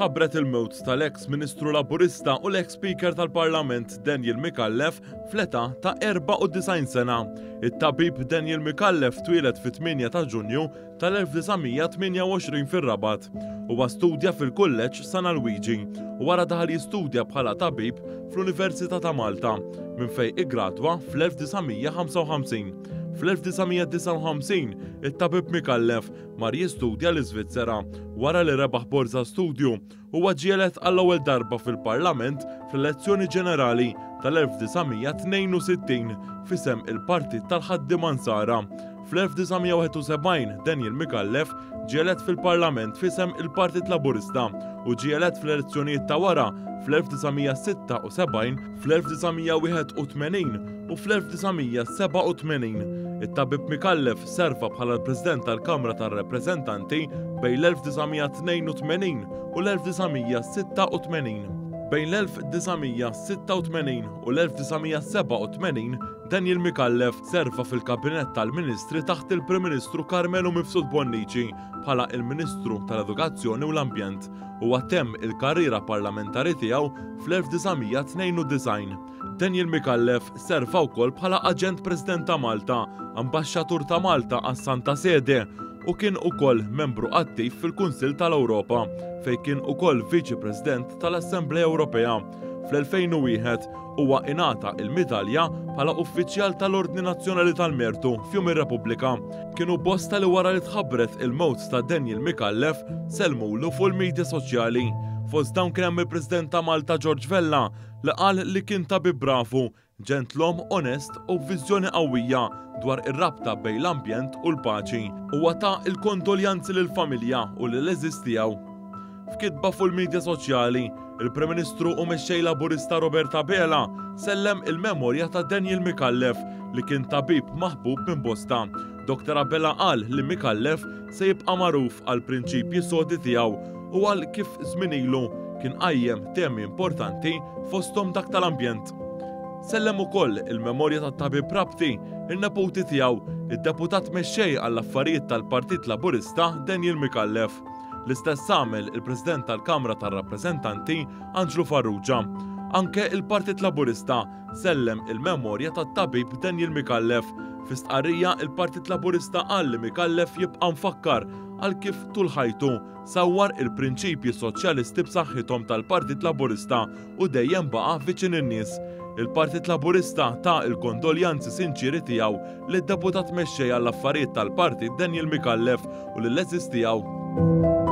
tħabbret il-mewt tal-eks Ministru Laburista u l-eks Speaker tal-Parlament Daniel Micallef fl-età ta' 94 sena. It-tabib Daniel Micallef twieled fit-8 ta' Ġunju tal-1928 fir-Rabat. Huwa studja fil-Kulleġġ San Luigi u wara daħal jistudja bħala tabib fl-Università ta' Malta minn fejn igradwa fl-1955. Fl-1959, it-tabib Micallef mar jistudja l-Iżvizzera wara li rebaħ borza studju u ġielet għall-ewwel darba fil-Parlament fl-elezzjoni ġenerali tal-1962 fisem il-Partit tal-Ħaddiem Ansara. Fl-1971 Daniel Micallef ġielet fil-Parlament fisem il-Partit Laburista u ġielet fl-elezzjonijiet ta' wara fl-1976, fl-1981 u fl-1987. It-tabib Micallef serva bħala l-President tal-Kamra tar-Rappreżentanti bejn l-1982 u l-1986. Bejn l-1986 u l-1987 Daniel Micallef serva fil-Kabinett tal-Ministri taħt il-Prim Ministru Carmelu Mifsud Bonnici bħala il-Ministru tal-Edukazzjoni u l-Ambjent u għattemm il-karriera parlamentari tiegħu fl-1992. Daniel Micallef serva wkoll bħala Aġent President ta' Malta, Ambaxxatur ta' Malta għas-Santa Sede u kien ukoll membru attiv fil-Kunsill tal-Ewropa fejn kien ukoll Viċi President tal-Assembleja Ewropea. Fl-2001 huwa ingħata il-medalja bħala uffiċjal tal-Ordni Nazzjonali tal-Mertu f'Jum ir-Repubblika. Kienu bosta li wara li tħabbret il-mewt ta' Daniel Micallef selmulu fuq il-medja soċjali. Fost dawn kien hemm il-President ta' Malta George Vella li qal li kien tabib bravu, ġentlom onest u viżjoni qawwija dwar ir-rabta bejn l-ambjent u l-paċi. Huwa ta' il-kondoljanzi lill-familja u lill-eżiż tiegħu. F'kitba fuq il-medja soċjali, il-Prim Ministru u mexxej Laburista Roberta Bela sellem il-memorja ta' Daniel Micallef li kien tabib maħbub minn bosta. Dr. Bela qal li Micallef se jibqa' magħruf għal prinċipji sodi tiegħu u għal kif żmien ilu kien qajjem temi importanti fosthom dak tal-ambjent. Sellem ukoll il-memorja tat-tabib Rabti, in-neputi tiegħu, id-deputat mexxej għall-affarijiet tal-Partit Laburista Daniel Micallef. L-istess għamel il-President tal-Kamra tar-Rappreżentanti Anġlu Farrugia. Anke il-Partit Laburista sellem il-memorja tat-tabib Daniel Micallef. Fi stqarrija il-Partit Laburista qal li Micallef jibqa' mfakkar għal kif tul ħajtu sawwar il-prinċipji soċjalisti b'saħħithom tal-Partit Laburista u dejjem baqa' viċin in-nies. Il-Partit Laburista ta' il-kondoljanzi sinċiri tiegħu lid-deputat mexxej għall-affarijiet tal-Partit Daniel Micallef u lill-eżiż tiegħu.